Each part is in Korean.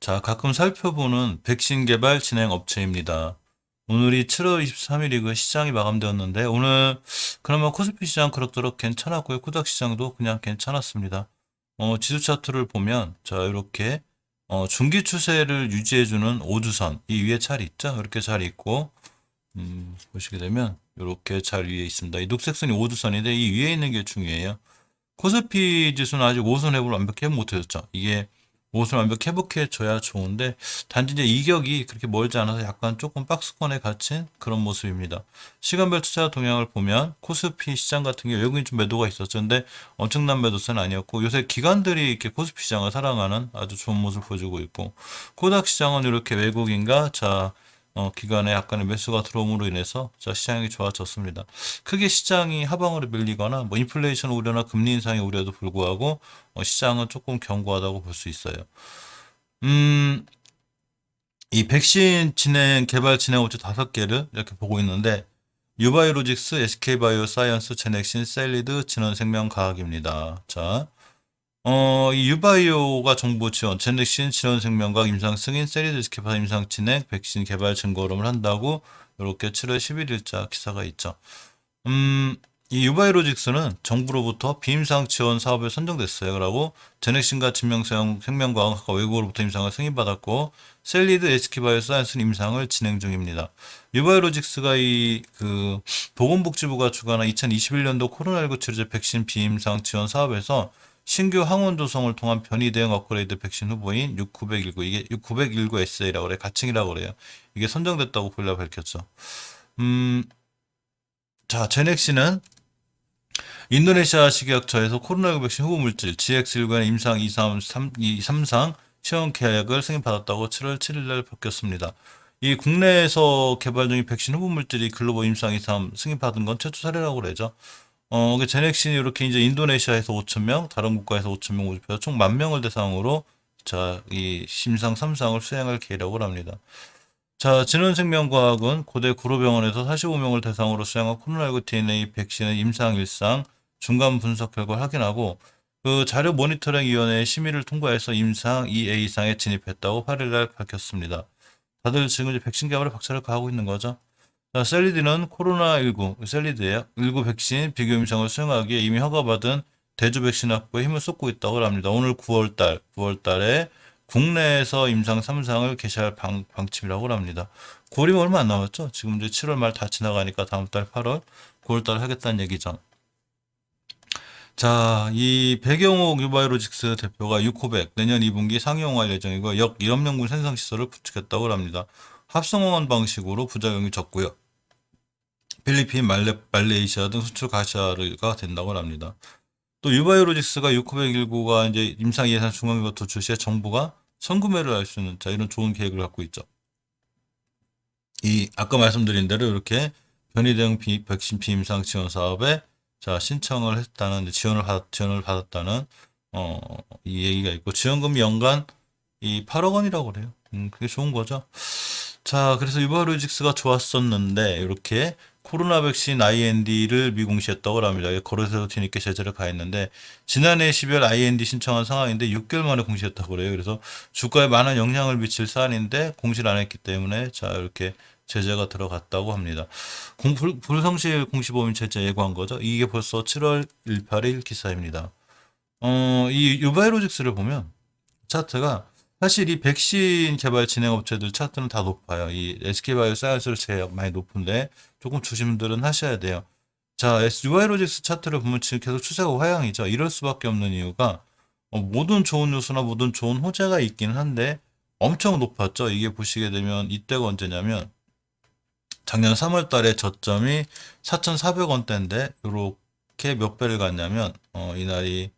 자, 가끔 살펴보는 백신 개발 진행 업체입니다. 오늘이 7월 23일이고 시장이 마감되었는데 오늘 그나마 코스피 시장 그럭저럭 괜찮았고요. 코닥 시장도 그냥 괜찮았습니다. 지수 차트를 보면 자, 이렇게 중기 추세를 유지해주는 5주선 이 위에 잘 있죠? 이렇게 잘 있고 보시게 되면 이렇게 잘 위에 있습니다. 이 녹색선이 5주선인데 이 위에 있는 게 중요해요. 코스피 지수는 아직 5선 회복을 완벽히 못해줬죠. 이게 5선 완벽히 회복해줘야 좋은데 단지 이제 이격이 그렇게 멀지 않아서 약간 조금 박스권에 갇힌 그런 모습입니다. 시간별 투자 동향을 보면 코스피 시장 같은 경우 외국인 좀 매도가 있었죠. 근데 엄청난 매도세는 아니었고 요새 기관들이 이렇게 코스피 시장을 사랑하는 아주 좋은 모습을 보여주고 있고 코닥 시장은 이렇게 외국인과 기관에 약간의 매수가 들어옴으로 인해서 시장이 좋아졌습니다. 크게 시장이 하방으로 밀리거나 인플레이션 우려나 금리 인상의 우려도 불구하고 시장은 조금 견고하다고 볼 수 있어요. 이 백신 개발 진행 업체 5개를 이렇게 보고 있는데 유바이로직스, SK바이오사이언스, 제넥신, 셀리드, 진원생명과학입니다. 자, 이 유바이오가 정보 지원, 제넥신, 진원생명과학 임상 승인, 셀리드 SK바 임상 진행, 백신 개발 증거론을 한다고 이렇게 7월 11일자 기사가 있죠. 이 유바이로직스는 정부로부터 비임상 지원 사업에 선정됐어요. 그러고 제넥신과 생명과학과 외국으로부터 임상을 승인받았고 셀리드 SK바이오사이언스는 임상을 진행 중입니다. 유바이로직스가 보건복지부가 주관한 2021년도 코로나19 치료제 백신 비임상 지원 사업에서 신규 항원 조성을 통한 변이 대응 업그레이드 백신 후보인 6919 이게 6919 SA라고 그래요. 가칭이라고 그래요. 이게 선정됐다고 보일라 밝혔죠. 자, 제넥신은 인도네시아 식약처에서 코로나19 백신 후보 물질 GX19의 임상 233상 시험 계약을 승인받았다고 7월 7일날 밝혔습니다. 이 국내에서 개발 중인 백신 후보 물질이 글로벌 임상 2, 3 승인받은 건 최초 사례라고 그러죠. 제넥신이 이렇게 이제 인도네시아에서 5,000명, 다른 국가에서 5,000명 모집해서 총 10,000명을 대상으로 이 심상 3상을 수행할 계획이라고 합니다. 자, 진원생명과학은 고대 구로병원에서 45명을 대상으로 수행한 코로나19 DNA 백신의 임상 1상 중간 분석 결과를 확인하고 그 자료 모니터링 위원회의 심의를 통과해서 임상 2A 이상에 진입했다고 8일날 밝혔습니다. 다들 지금 이제 백신 개발에 박차를 가하고 있는 거죠. 자, 셀리드는 코로나19, 셀리드예요. 19 백신 비교 임상을 수행하기에 이미 허가받은 대주 백신 확보에 힘을 쏟고 있다고 합니다. 오늘 9월달에 국내에서 임상 3상을 개시할 방침이라고 합니다. 9월이면 얼마 안 남았죠? 지금 이제 7월 말 다 지나가니까 다음 달 8월, 9월달 하겠다는 얘기죠. 자, 이 배경옥 유바이로직스 대표가 6호백 내년 2분기 상용화할 예정이고 역 1억 명분 생산시설을 구축했다고 합니다. 합성원 방식으로 부작용이 적고요. 필리핀, 말레이시아 등 수출 가시화가 된다고 합니다. 또 유바이오로직스가 6919가 이제 임상 예산 중앙기관 도출 시에 정부가 선구매를 할 수 있는 이런 좋은 계획을 갖고 있죠. 이 아까 말씀드린 대로 이렇게 변이대응 백신 비임상 지원 사업에 신청을 했다는 지원을 받았다는 이 얘기가 있고 지원금이 연간 이 8억 원이라고 그래요. 그게 좋은 거죠. 자, 그래서 유바이오로직스가 좋았었는데 이렇게 코로나 백신 IND를 미공시했다고 합니다. 거래소 뒤늦게 제재를 가했는데 지난해 12월 IND 신청한 상황인데 6개월 만에 공시했다고 그래요. 그래서 주가에 많은 영향을 미칠 사안인데 공시를 안 했기 때문에 이렇게 제재가 들어갔다고 합니다. 불성실 공시범위 제재 예고한 거죠. 이게 벌써 7월 18일 기사입니다. 이 유바이로직스를 보면 차트가 사실 이 백신 개발 진행 업체들 차트는 다 높아요. 이 SK바이오사이언스를 제일 많이 높은데 조금 조심들은 하셔야 돼요. 자, 유바이로직스 차트를 보면 지금 계속 추세가 하향이죠. 이럴 수밖에 없는 이유가 모든 좋은 요소나 모든 좋은 호재가 있긴 한데 엄청 높았죠. 이게 보시게 되면 이때가 언제냐면 작년 3월 달에 저점이 4,400원대인데 이렇게 몇 배를 갔냐면 이날이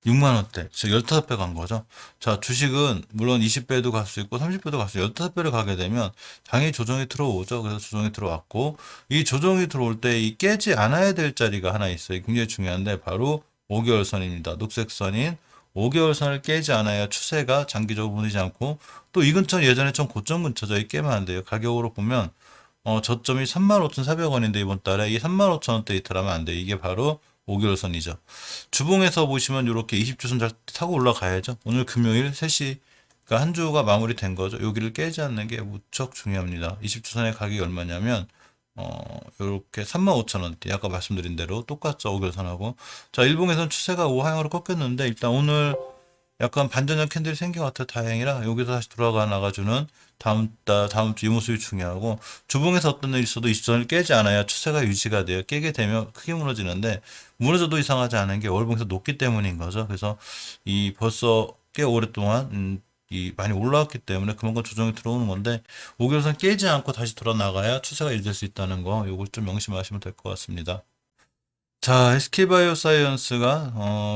6만 원대, 즉 15배 간 거죠. 자, 주식은 물론 20배도 갈 수 있고 30배도 갈 수 있고 15배를 가게 되면 당연히 조정이 들어오죠. 그래서 조정이 들어왔고 이 조정이 들어올 때 이 깨지 않아야 될 자리가 하나 있어요. 굉장히 중요한데 바로 5개월 선입니다. 녹색 선인 5개월 선을 깨지 않아야 추세가 장기적으로 무너지지 않고 또 이 근처는 예전에 좀 고점 근처죠. 이 깨면 안 돼요. 가격으로 보면 저점이 35,400원인데 이번 달에 이 35,000원대 이탈하면 안 돼요. 이게 바로 5개월 선이죠. 주봉에서 보시면 이렇게 20주선 잘 타고 올라가야죠. 오늘 금요일 3시 그러니까 한 주가 마무리된 거죠. 여기를 깨지 않는 게 무척 중요합니다. 20주선의 가격이 얼마냐면 요렇게 35,000원대 아까 말씀드린 대로 똑같죠. 5개선하고. 자, 일봉에선 추세가 우하향으로 꺾였는데 일단 오늘 약간 반전형 캔들이 생긴 것 같아 다행이라 여기서 다시 돌아가 나가주는 다음 주 이 모습이 중요하고 주봉에서 어떤 일이 있어도 20선을 깨지 않아야 추세가 유지가 돼요. 깨게 되면 크게 무너지는데 무너져도 이상하지 않은 게 월봉에서 높기 때문인 거죠. 그래서 이 벌써 꽤 오랫동안 이 많이 올라왔기 때문에 그만큼 조정이 들어오는 건데 5개월선 깨지 않고 다시 돌아 나가야 추세가 유지될 수 있다는 거 요걸 좀 명심하시면 될 것 같습니다. 자, SK바이오사이언스가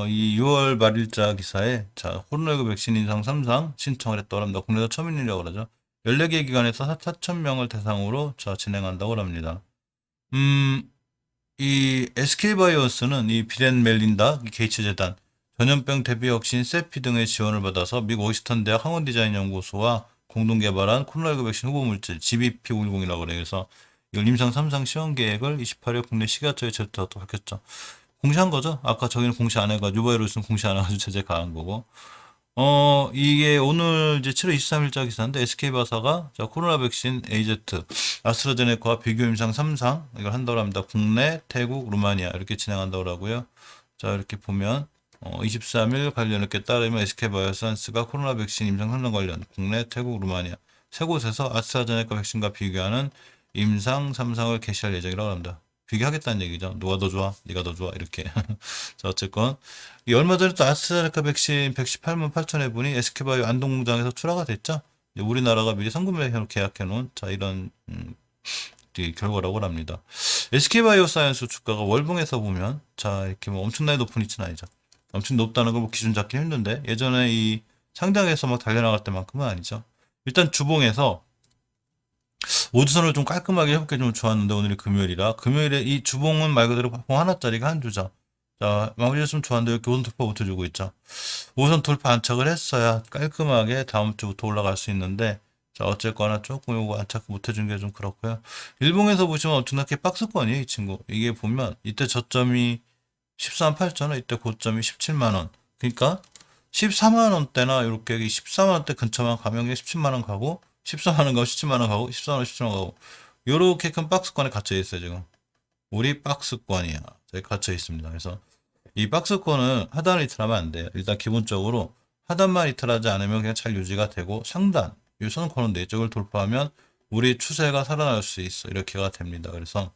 이 6월 말일자 기사에 자, 코로나19 백신 인상 3상 신청을 했다고 합니다. 국내에서 처음인 일이라고 그러죠. 14개 기관에서 4,000명을 대상으로 자, 진행한다고 합니다. 이 SK바이오스는 이 빌앤 멜린다 게이츠 재단, 전염병 대비 백신 세피 등의 지원을 받아서 미국 워싱턴 대학 항원 디자인 연구소와 공동 개발한 코로나19 백신 후보 물질 GBP510이라고 그래요. 그래서 이걸 임상 3상 시험 계획을 28일 국내 식약처에 제출했다고 밝혔죠. 공시한 거죠. 아까 저기는 공시 안 해가지고 유바이로스는 공시 안 해가지고 제재 가한 거고. 이게 오늘 이제 7월 23일자 기사인데 SK바사가 자, 코로나 백신 AZ, 아스트라제네카와 비교 임상 3상 이걸 한다고 합니다. 국내, 태국, 루마니아 이렇게 진행한다고 하고요. 자, 이렇게 보면 23일 관련했게 따르면 SK바이오사이언스가 코로나 백신 임상 3상 관련 국내, 태국, 루마니아 세 곳에서 아스트라제네카 백신과 비교하는 임상 3상을 개시할 예정이라고 합니다. 비교하겠다는 얘기죠. 누가 더 좋아? 네가 더 좋아? 이렇게. 자, 어쨌건 이 얼마 전에 또 아스트라제네카 백신 118만 8천 회분이 SK바이오 안동공장에서 출하가 됐죠. 우리나라가 미리 상구매 계약해 놓은 자 이런 이 결과라고 합니다. SK바이오사이언스 주가가 월봉에서 보면 자 이렇게 뭐 엄청나게 높은 위치는 아니죠. 엄청 높다는 거 뭐 기준 잡기 힘든데 예전에 이 상장에서 막 달려나갈 때만큼은 아니죠. 일단 주봉에서 오드선을 좀 깔끔하게 해볼게 좀 좋았는데 오늘이 금요일이라 금요일에 이 주봉은 말 그대로 봉 하나짜리가 한 주죠. 자 마무리가 좀 좋았는데 이렇게 5선 돌파 못해주고 있죠. 5선 돌파 안착을 했어야 깔끔하게 다음 주부터 올라갈 수 있는데 자 어쨌거나 조금 요거 안착 못해준 게 좀 그렇고요. 일봉에서 보시면 엄청나게 박스권이에요 이 친구. 이게 보면 이때 저점이 13만 8천 원 이때 고점이 17만 원. 그러니까 14만 원대나 이렇게 14만 원대 근처만 가면 그냥 17만 원 가고 14만 원 가고 17만 원 가고 14만 원 17만 원 가고 요렇게 큰 박스권에 갇혀 있어요 지금. 우리 박스권이야. 저기 갇혀 있습니다. 그래서 이 박스권은 하단을 이탈하면 안 돼요. 일단 기본적으로 하단만 이탈하지 않으면 그냥 잘 유지가 되고 상단 이 선코는 내적을 돌파하면 우리 추세가 살아날 수 있어. 이렇게가 됩니다. 그래서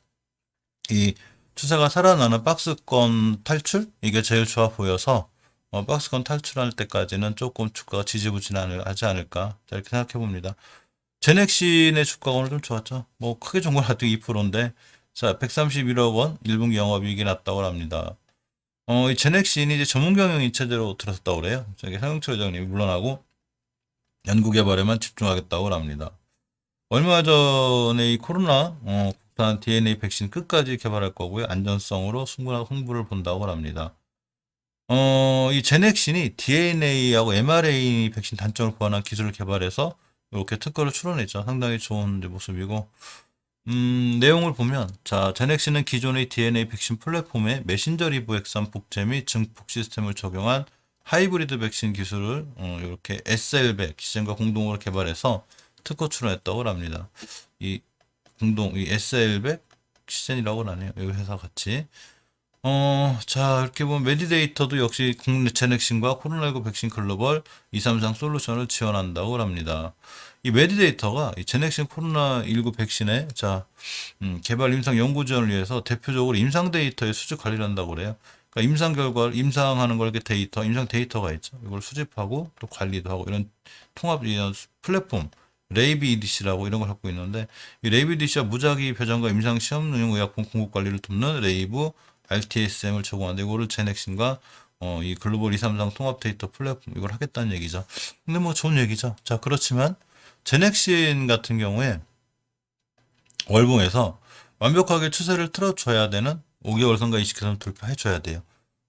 이 추세가 살아나는 박스권 탈출 이게 제일 좋아 보여서 박스권 탈출할 때까지는 조금 주가가 지지부진하지 않을까 이렇게 생각해 봅니다. 제넥신의 주가가 오늘 좀 좋았죠. 뭐 크게 좋은 건 하여튼 2%인데 자 131억 원 1분기 영업이익이 났다고 합니다. 이 제넥신이 이제 전문 경영인 체제로 들어섰다고 그래요. 저기 서영철 회장님이 물러나고 연구개발에만 집중하겠다고 합니다. 얼마 전에 이 코로나 국산 DNA 백신 끝까지 개발할 거고요. 안전성으로 충분한 홍보를 본다고 합니다. 이 제넥신이 DNA하고 mRNA 백신 단점을 보완한 기술을 개발해서 이렇게 특허를 출원했죠. 상당히 좋은 모습이고 내용을 보면 자 제넥신은 기존의 DNA 백신 플랫폼에 메신저 리보 핵산 복제 및 증폭 시스템을 적용한 하이브리드 백신 기술을 이렇게 SL백 시즌과 공동으로 개발해서 특허 출원했다고 합니다. 이 SL백 시즌이라고 하네요. 이 회사 같이. 자, 이렇게 보면 메디데이터도 역시 국내 제넥신과 코로나19 백신 글로벌 2, 3상 솔루션을 지원한다고 합니다. 이 메디데이터가 이 제넥신 코로나19 백신의 자, 개발 임상 연구 지원을 위해서 대표적으로 임상 데이터의 수집 관리를 한다고 그래요. 그러니까 임상 결과를 임상하는 걸 이렇게 임상 데이터가 있죠. 이걸 수집하고 또 관리도 하고 이런 통합 이런 플랫폼 레이브 EDC라고 이런 걸 갖고 있는데 이 레이브 EDC와 무작위 표정과 임상 시험용 의약품 공급 관리를 돕는 레이브 RTSM을 적용하는데 이거를 제넥신과 이 글로벌 2, 3상 통합 데이터 플랫폼 이걸 하겠다는 얘기죠. 근데 뭐 좋은 얘기죠. 자 그렇지만 제넥신 같은 경우에 월봉에서 완벽하게 추세를 틀어줘야 되는 5개월 선과 20개선 돌파해줘야 돼요.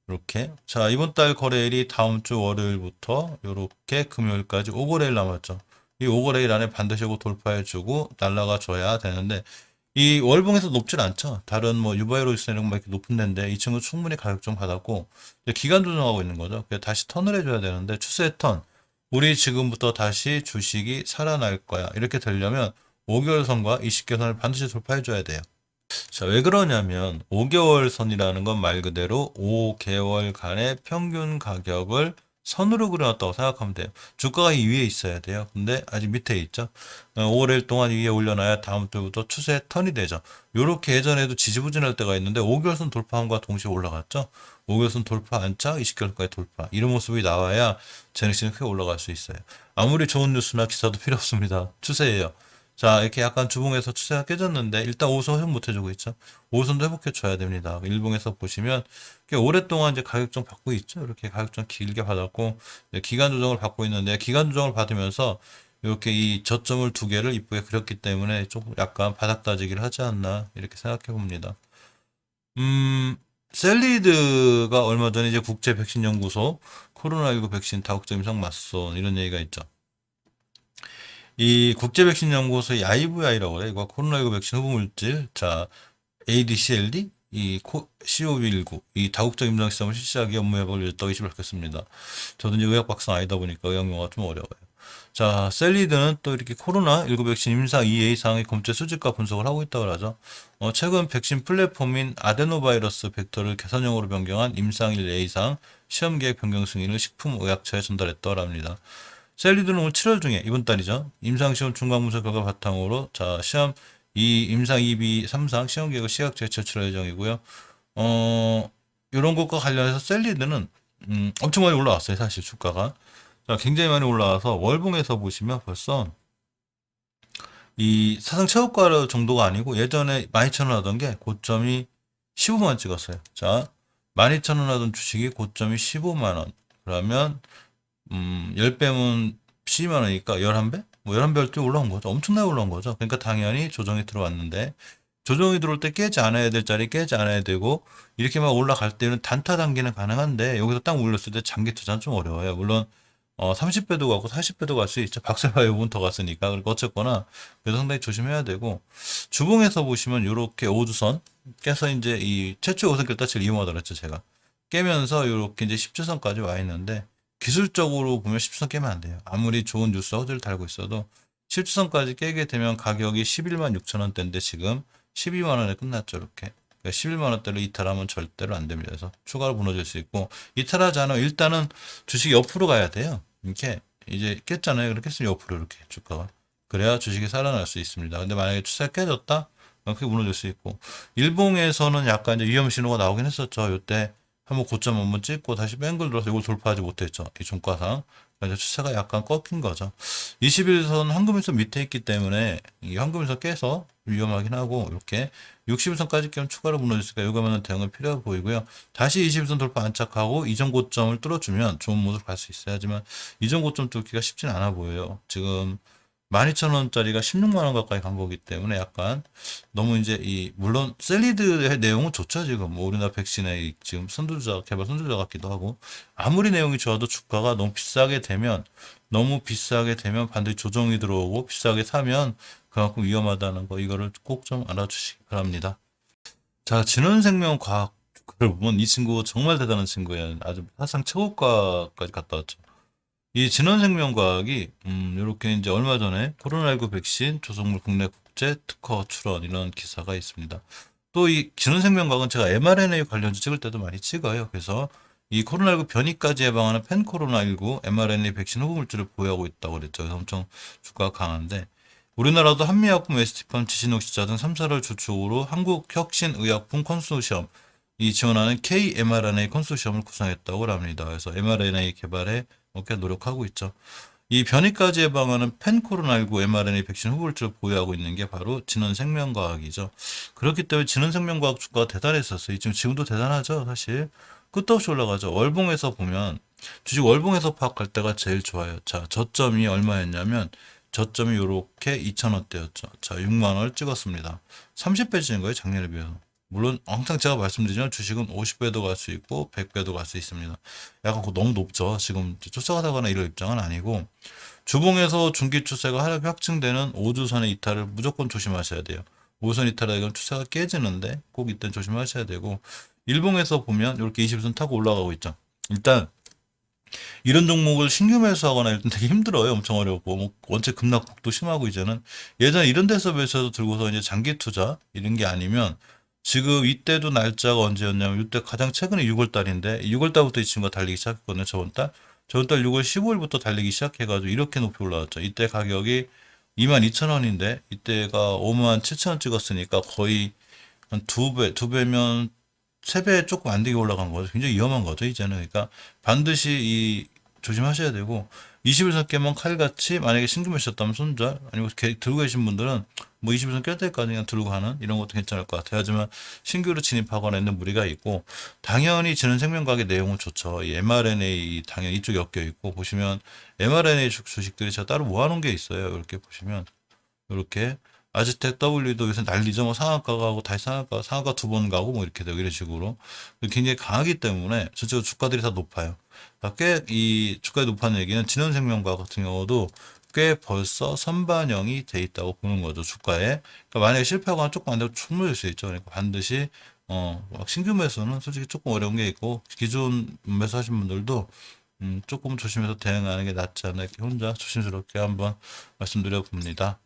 이렇게 자 이번 달 거래일이 다음 주 월요일부터 이렇게 금요일까지 5거래일 남았죠. 이 5거래일 안에 반드시 이거 돌파해주고 날라가 줘야 되는데 이 월봉에서 높질 않죠. 다른 뭐 유바이로스 이런 거 이렇게 높은 데인데 이 친구 충분히 가격 좀 받았고 기간 조정하고 있는 거죠. 그래서 다시 턴을 해줘야 되는데 추세 턴 우리 지금부터 다시 주식이 살아날 거야. 이렇게 되려면 5개월 선과 20개월 선을 반드시 돌파해 줘야 돼요. 자, 왜 그러냐면 5개월 선이라는 건 말 그대로 5개월간의 평균 가격을 선으로 그려놨다고 생각하면 돼요. 주가가 이 위에 있어야 돼요. 근데 아직 밑에 있죠. 5일 동안 위에 올려놔야 다음 주부터 추세 턴이 되죠. 요렇게 예전에도 지지부진할 때가 있는데 5개월 선 돌파함과 동시에 올라갔죠. 5개월 선 돌파 안착, 20개월까지 돌파. 이런 모습이 나와야 재능시는 크게 올라갈 수 있어요. 아무리 좋은 뉴스나 기사도 필요 없습니다. 추세예요. 자, 이렇게 약간 주봉에서 추세가 깨졌는데 일단 5선 회복 못 해주고 있죠. 5선도 회복해 줘야 됩니다. 일봉에서 보시면 오랫동안 이제 가격정 받고 있죠. 이렇게 가격정 길게 받았고 기간 조정을 받고 있는데 기간 조정을 받으면서 이렇게 이 저점을 두 개를 이쁘게 그렸기 때문에 조금 약간 바닥 다지기를 하지 않나 이렇게 생각해 봅니다. 셀리드가 얼마 전에 이제 국제 백신 연구소 코로나19 백신 다국적 임상 맞선 이런 얘기가 있죠. 이 국제 백신 연구소의 IVI라고 그래. 이거 코로나19 백신 후보 물질. 자, ADCLD 이 COVID-19 이 다국적 임상 시험을 실시하기 업무 협업을 했다고 이시 밝혔습니다. 저도 이제 의학 박사 아니다 보니까 의학 용어가 좀 어려워요. 자, 셀리드는 또 이렇게 코로나19 백신 임상 2A 사항의 검체 수집과 분석을 하고 있다고 하죠. 최근 백신 플랫폼인 아데노바이러스 벡터를 개선형으로 변경한 임상 1A 사항 시험 계획 변경 승인을 식품의약처에 전달했다고 합니다. 셀리드는 올 7월 중에 이번 달이죠. 임상시험 중간 분석 결과 바탕으로 자 시험 이 임상 2B 3상 시험 계획을 시각처에 제출할 예정이고요. 이런 것과 관련해서 셀리드는 엄청 많이 올라왔어요. 사실 주가가 자 굉장히 많이 올라와서 월봉에서 보시면 벌써 이 사상 최고가 정도가 아니고 예전에 12,000원 하던 게 고점이 15만 원 찍었어요. 자 12,000원 하던 주식이 고점이 15만 원. 그러면 10배면 12만 원이니까 11배? 뭐 11배 올라온 거죠. 엄청나게 올라온 거죠. 그러니까 당연히 조정이 들어왔는데 조정이 들어올 때 깨지 않아야 될 자리 깨지 않아야 되고 이렇게 막 올라갈 때는 단타 단기는 가능한데 여기서 딱 올렸을 때 장기 투자는 좀 어려워요. 물론 30배도 가고 40배도 갈 수 있죠. 박세바이 5분 더 갔으니까. 그러니까 어쨌거나 그래서 상당히 조심해야 되고 주봉에서 보시면 이렇게 5주선 깨서 이제 이 최초 5선 결단치를 이용하더라 했죠. 제가 깨면서 이렇게 이제 10주선까지 와 있는데 기술적으로 보면 10주선 깨면 안 돼요. 아무리 좋은 뉴스 허들을 달고 있어도 10주선까지 깨게 되면 가격이 11만 6천 원대인데 지금 12만 원에 끝났죠. 이렇게. 11만 원대로 이탈하면 절대로 안 됩니다. 그래서 추가로 무너질 수 있고 이탈하지 않으면 일단은 주식이 옆으로 가야 돼요. 이렇게 이제 깼잖아요. 그렇게 했으면 옆으로 이렇게 주가가. 그래야 주식이 살아날 수 있습니다. 근데 만약에 추세가 깨졌다? 그게 무너질 수 있고 일봉에서는 약간 이제 위험 신호가 나오긴 했었죠. 이때 한번 고점 한번 찍고 다시 뱅글 들어서 이걸 돌파하지 못했죠. 이 종가상. 그래서 추세가 약간 꺾인 거죠. 21선 황금일선 밑에 있기 때문에 이 황금일선 깨서 위험하긴 하고 이렇게 60일선까지 깨면 추가로 무너졌으니까 이거면은 대응은 필요해 보이고요. 다시 20일선 돌파 안착하고 이전 고점을 뚫어주면 좋은 모습을 갈 수 있어요. 하지만 이전 고점 뚫기가 쉽진 않아 보여요. 지금 12,000원짜리가 16만 원 가까이 간 거기 때문에 약간 너무 이제 물론 셀리드의 내용은 좋죠. 지금 뭐 우리나라 백신의 지금 선두주자 개발 선두주자 같기도 하고 아무리 내용이 좋아도 주가가 너무 비싸게 되면 반드시 조정이 들어오고 비싸게 사면 그만큼 위험하다는 거 이거를 꼭 좀 알아주시기 바랍니다. 자, 진원생명과학 주가를 보면 이 친구 정말 대단한 친구예요. 아주 사상 최고가까지 갔다 왔죠. 이 진원생명과학이 이렇게 이제 얼마 전에 코로나19 백신 조성물 국내 국제 특허 출원 이런 기사가 있습니다. 또 이 진원생명과학은 제가 mRNA 관련주 찍을 때도 많이 찍어요. 그래서 이 코로나19 변이까지 예방하는 펜코로나19 mRNA 백신 후보 물질을 보유하고 있다고 그랬죠. 그래서 엄청 주가가 강한데 우리나라도 한미약품, ST팜, 지신옥시자 등 3사를 주축으로 한국혁신의약품 컨소시엄 이 지원하는 KmRNA 컨소시엄을 구성했다고 합니다. 그래서 mRNA 개발에 꽤 노력하고 있죠. 이 변이까지 예방하는 펜코로나19 mRNA 백신 후보물질을 보유하고 있는 게 바로 진원생명과학이죠. 그렇기 때문에 진원생명과학 주가가 대단했었어요. 지금도 대단하죠. 사실 끝도 없이 올라가죠. 월봉에서 보면 주식 월봉에서 파악할 때가 제일 좋아요. 자, 저점이 얼마였냐면 저점이 이렇게 2,000원대였죠. 자, 6만 원을 찍었습니다. 30배 찌는 거예요. 작년에 비해서. 물론 항상 제가 말씀드리지만 주식은 50배도 갈 수 있고 100배도 갈 수 있습니다. 약간 너무 높죠. 지금 쫓아가다거나 이럴 입장은 아니고 주봉에서 중기 추세가 하락이 확증되는 5주선의 이탈을 무조건 조심하셔야 돼요. 5선 이탈하면 추세가 깨지는데 꼭 이때 조심하셔야 되고 일봉에서 보면 이렇게 20선 타고 올라가고 있죠. 일단 이런 종목을 신규 매수하거나 일단 되게 힘들어요. 엄청 어렵고 뭐 원체 급락폭도 심하고 이제는 예전 이런 데서 매수해서 들고서 이제 장기 투자 이런 게 아니면 지금 이때도 날짜가 언제였냐면 이때 가장 최근에 6월 달인데 6월 달부터 이 친구가 달리기 시작했거든요. 저번 달 6월 15일부터 달리기 시작해가지고 이렇게 높이 올라왔죠. 이때 가격이 22,000원인데 이때가 57,000원 찍었으니까 거의 한 두 배면 세 배 조금 안 되게 올라간 거죠. 굉장히 위험한 거죠, 이제는. 그러니까 반드시 조심하셔야 되고 21선 깨면 칼같이 만약에 신규 매수셨다면 손절 아니면 들고 계신 분들은 뭐 21선 깰 때까지 그냥 들고 가는 이런 것도 괜찮을 것 같아요. 하지만 신규로 진입하거나 있는 무리가 있고 당연히 지능생명과학의 내용은 좋죠. 이 mRNA 당연히 이쪽에 엮여 있고 보시면 mRNA 주식들이 제가 따로 모아놓은 게 있어요. 이렇게 보시면 이렇게 아즈텍 W도 요새 난리죠. 뭐 상한가 가고 다시 상한가 두 번 가고 뭐 이렇게 되고 이런 식으로 굉장히 강하기 때문에 전체적으로 주가들이 다 높아요. 꽤 이 주가가 높아는 얘기는 진원생명과 같은 경우도 꽤 벌써 선반영이 돼 있다고 보는 거죠. 주가에. 그러니까 만약에 실패하거나 조금 안 되고 충분할 수 있죠. 그러니까 반드시 막 신규 매수는 솔직히 조금 어려운 게 있고 기존 매수하신 분들도 조금 조심해서 대응하는 게 낫지 않나 이렇게 혼자 조심스럽게 한번 말씀드려 봅니다.